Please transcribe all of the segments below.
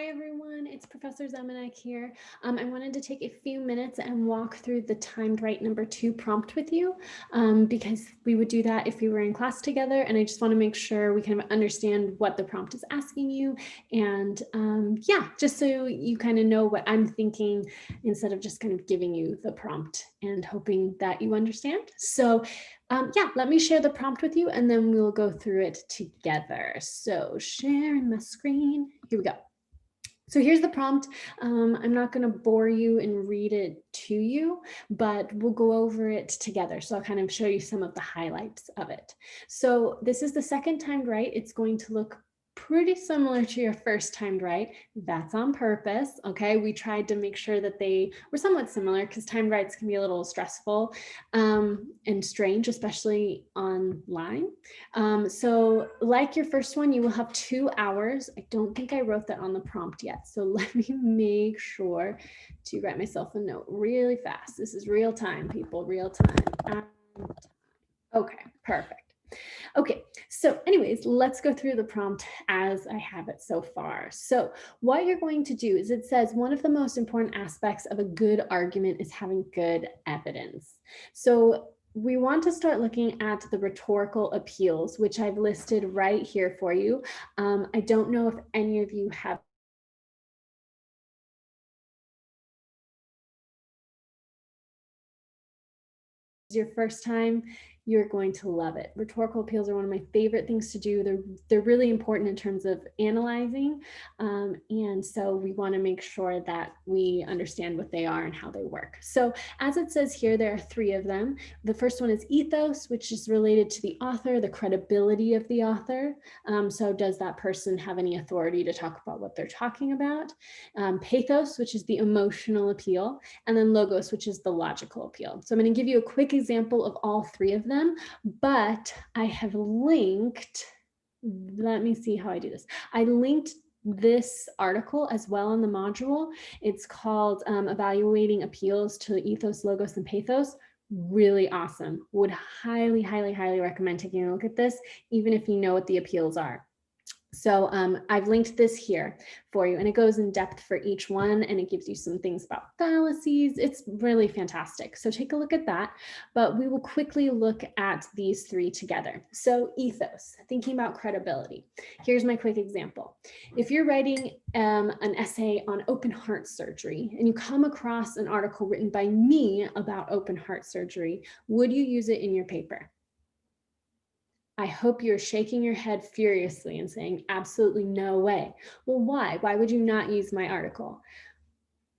Hi everyone, it's Professor Zemanek here. I wanted to take a few minutes and walk through the timed right number 2 prompt with you because we would do that if we were in class together, and I just want to make sure we kind of understand what the prompt is asking you, and yeah, just so you kind of know what I'm thinking instead of just kind of giving you the prompt and hoping that you understand. So yeah, let me share the prompt with you and then we'll go through it together. So sharing my screen, here we go. So here's the prompt. I'm not going to bore you and read it to you, but we'll go over it together. So I'll kind of show you some of the highlights of it. So this is the second timed right. It's going to look pretty similar to your first timed right. That's on purpose. Okay, we tried to make sure that they were somewhat similar because timed rights can be a little stressful and strange, especially online. So like your first one, you will have 2 hours. I don't think I wrote that on the prompt yet. So let me make sure to write myself a note really fast. This is real time, people, real time. Okay, perfect. Okay, so anyways, let's go through the prompt as I have it so far. So what you're going to do is it says one of the most important aspects of a good argument is having good evidence. So we want to start looking at the rhetorical appeals, which I've listed right here for you. I don't know if any of you have your first time, you're going to love it. Rhetorical appeals are one of my favorite things to do. They're really important in terms of analyzing. And so we want to make sure that we understand what they are and how they work. So as it says here, there are 3 of them. The first one is ethos, which is related to the author, the credibility of the author. So does that person have any authority to talk about what they're talking about? Pathos, which is the emotional appeal, and then logos, which is the logical appeal. So I'm going to give you a quick example of all 3 of them, but I have linked, let me see how I do this. I linked this article as well in the module. It's called Evaluating Appeals to Ethos, Logos, and Pathos. Really awesome. Would highly, highly, highly recommend taking a look at this, even if you know what the appeals are. So I've linked this here for you, and it goes in depth for each one, and it gives you some things about fallacies. It's really fantastic. So take a look at that, but we will quickly look at these 3 together. So ethos, thinking about credibility. Here's my quick example. If you're writing an essay on open heart surgery and you come across an article written by me about open heart surgery, would you use it in your paper? I hope you're shaking your head furiously and saying, absolutely no way. Well, why? Why would you not use my article?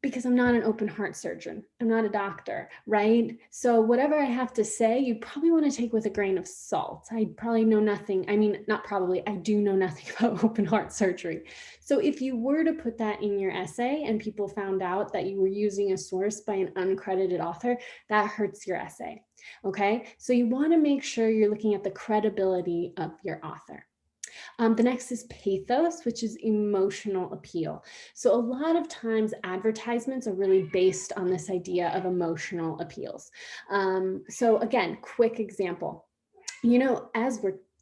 Because I'm not an open heart surgeon. I'm not a doctor, right? So whatever I have to say, you probably want to take with a grain of salt. I probably know nothing. I mean, not probably, I do know nothing about open heart surgery. So if you were to put that in your essay and people found out that you were using a source by an uncredited author, that hurts your essay, okay? So you want to make sure you're looking at the credibility of your author. The next is pathos, which is emotional appeal. So a lot of times advertisements are really based on this idea of emotional appeals. So again, quick example, you know,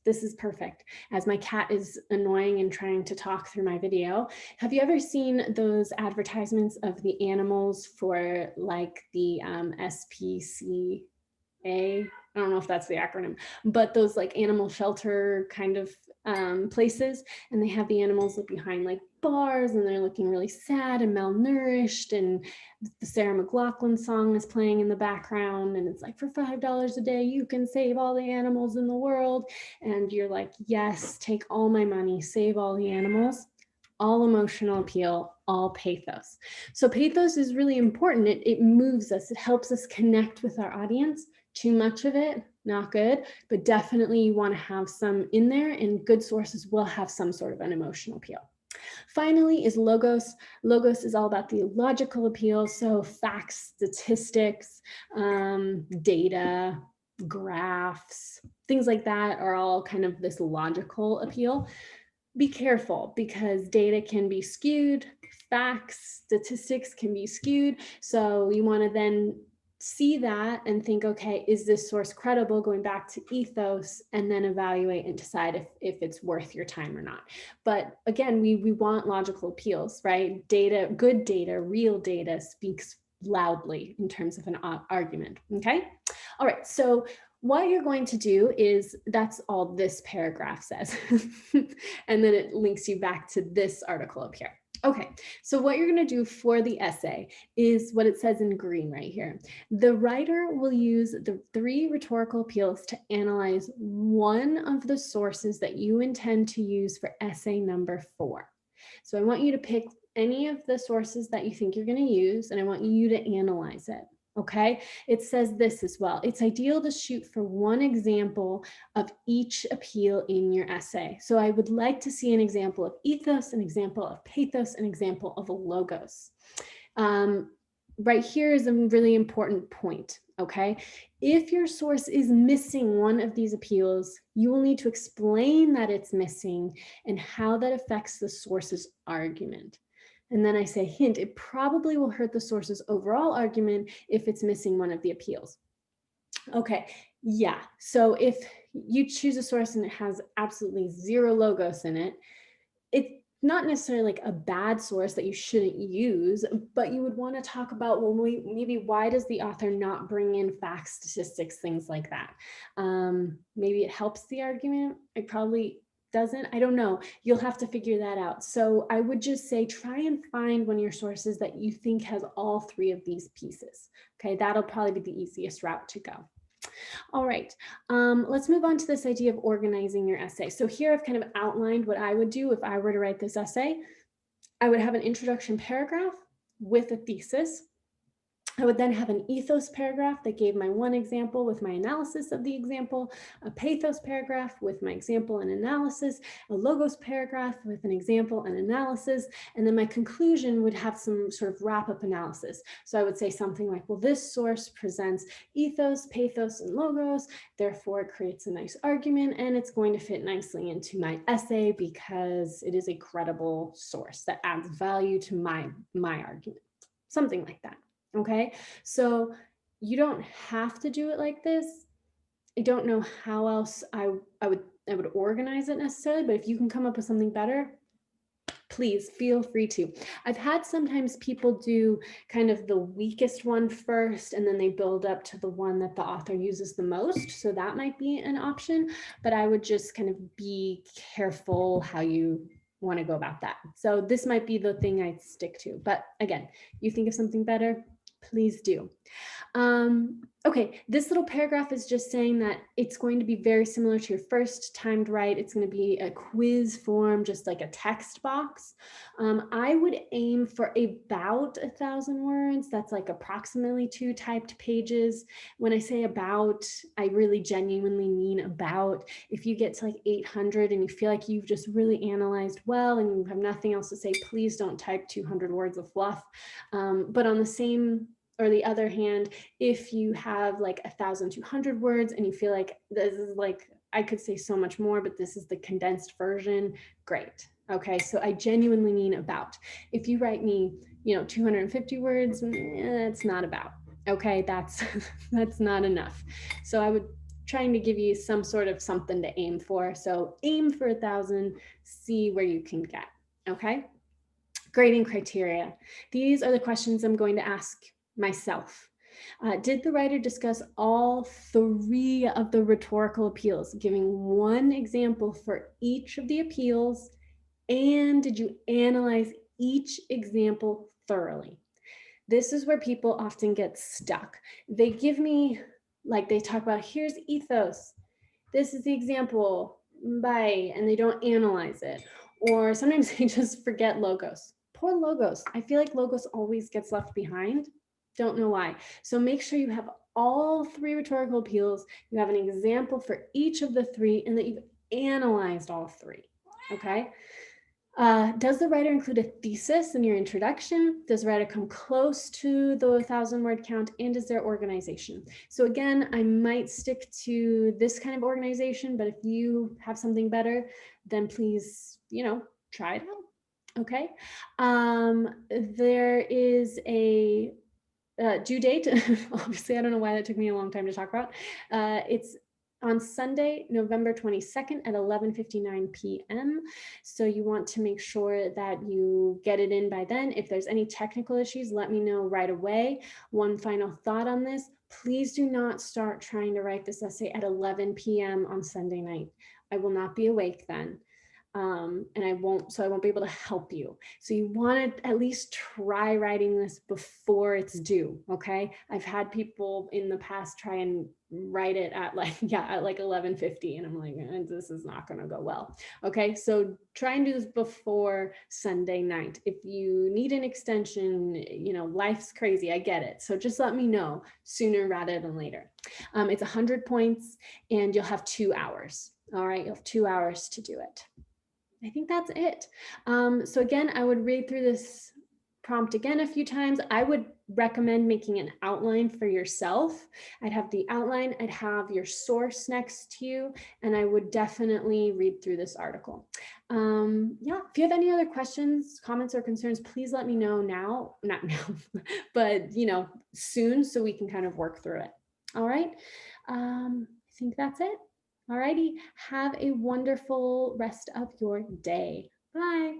this is perfect. As my cat is annoying and trying to talk through my video, have you ever seen those advertisements of the animals for like the SPCA? I don't know if that's the acronym, but those like animal shelter kind of places, and they have the animals look behind like bars and they're looking really sad and malnourished, and the Sarah McLachlan song is playing in the background, and it's like, for $5 a day you can save all the animals in the world, and you're like, yes, take all my money, save all the animals. All emotional appeal, all pathos. So pathos is really important. It moves us, it helps us connect with our audience. Too much of it, not good, but definitely you want to have some in there, and good sources will have some sort of an emotional appeal. Finally is logos. Logos is all about the logical appeal. So facts, statistics, data, graphs, things like that are all kind of this logical appeal. Be careful because data can be skewed, facts, statistics can be skewed. So you want to then see that and think, okay, is this source credible, going back to ethos, and then evaluate and decide if it's worth your time or not. But again, we want logical appeals, right? Data, good data, real data speaks loudly in terms of an argument, okay? All right, so what you're going to do is, that's all this paragraph says. And then it links you back to this article up here. Okay, so what you're going to do for the essay is what it says in green right here. The writer will use the 3 rhetorical appeals to analyze one of the sources that you intend to use for essay number 4. So I want you to pick any of the sources that you think you're going to use, and I want you to analyze it. Okay, it says this as well. It's ideal to shoot for one example of each appeal in your essay. So I would like to see an example of ethos, an example of pathos, an example of a logos. Right here is a really important point, okay? If your source is missing one of these appeals, you will need to explain that it's missing and how that affects the source's argument. And then I say, hint, it probably will hurt the source's overall argument if it's missing one of the appeals. Okay, yeah. So if you choose a source and it has absolutely 0 logos in it, it's not necessarily like a bad source that you shouldn't use, but you would want to talk about, well, maybe why does the author not bring in facts, statistics, things like that? Maybe it helps the argument. It probably doesn't. I don't know. You'll have to figure that out. So I would just say, try and find one of your sources that you think has all 3 of these pieces. Okay, that'll probably be the easiest route to go. All right, let's move on to this idea of organizing your essay. So here I've kind of outlined what I would do if I were to write this essay. I would have an introduction paragraph with a thesis. I would then have an ethos paragraph that gave my one example with my analysis of the example, a pathos paragraph with my example and analysis, a logos paragraph with an example and analysis, and then my conclusion would have some sort of wrap-up analysis. So I would say something like, well, this source presents ethos, pathos, and logos, therefore it creates a nice argument, and it's going to fit nicely into my essay because it is a credible source that adds value to my argument, something like that. Okay, so you don't have to do it like this. I don't know how else I would organize it necessarily, but if you can come up with something better, please feel free to. I've had sometimes people do kind of the weakest one first, and then they build up to the one that the author uses the most. So that might be an option, but I would just kind of be careful how you want to go about that. So this might be the thing I'd stick to. But again, you think of something better, please do. Okay, this little paragraph is just saying that it's going to be very similar to your first timed write. It's going to be a quiz form, just like a text box. I would aim for about 1,000 words. That's like approximately 2 typed pages. When I say about, I really genuinely mean about. If you get to like 800 and you feel like you've just really analyzed well and you have nothing else to say, please don't type 200 words of fluff. But on the same or the other hand, if you have like 1,200 words and you feel like this is like, I could say so much more, but this is the condensed version, great. Okay, so I genuinely mean about. If you write me, 250 words, it's not about. Okay, that's not enough. So I would trying to give you some sort of something to aim for. So aim for 1,000, see where you can get. Okay. Grading criteria. These are the questions I'm going to ask myself. Did the writer discuss all 3 of the rhetorical appeals, giving one example for each of the appeals? And did you analyze each example thoroughly? This is where people often get stuck. They give me, like they talk about, here's ethos. This is the example, bye, and they don't analyze it. Or sometimes they just forget logos. Poor logos. I feel like logos always gets left behind. Don't know why. So make sure you have all 3 rhetorical appeals, you have an example for each of the 3, and that you've analyzed all 3, okay? Does the writer include a thesis in your introduction? Does the writer come close to the 1,000-word count? And is there organization? So again, I might stick to this kind of organization, but if you have something better, then please, try it out. Okay. There is a due date, obviously, I don't know why that took me a long time to talk about. It's on Sunday, November 22nd at 11:59 p.m. So you want to make sure that you get it in by then. If there's any technical issues, let me know right away. One final thought on this, please do not start trying to write this essay at 11 p.m. on Sunday night. I will not be awake then. And I won't be able to help you. So you want to at least try writing this before it's due. Okay. I've had people in the past try and write it at like, yeah, at like 11:50. And I'm like, this is not going to go well. Okay. So try and do this before Sunday night. If you need an extension, life's crazy. I get it. So just let me know sooner rather than later. It's 100 points and you'll have 2 hours. All right. You'll have 2 hours to do it. I think that's it. So again, I would read through this prompt again a few times. I would recommend making an outline for yourself. I'd have the outline, I'd have your source next to you, and I would definitely read through this article. Yeah, if you have any other questions, comments, or concerns, please let me know now, not now, but soon so we can kind of work through it. All right. I think that's it. Alrighty, have a wonderful rest of your day. Bye.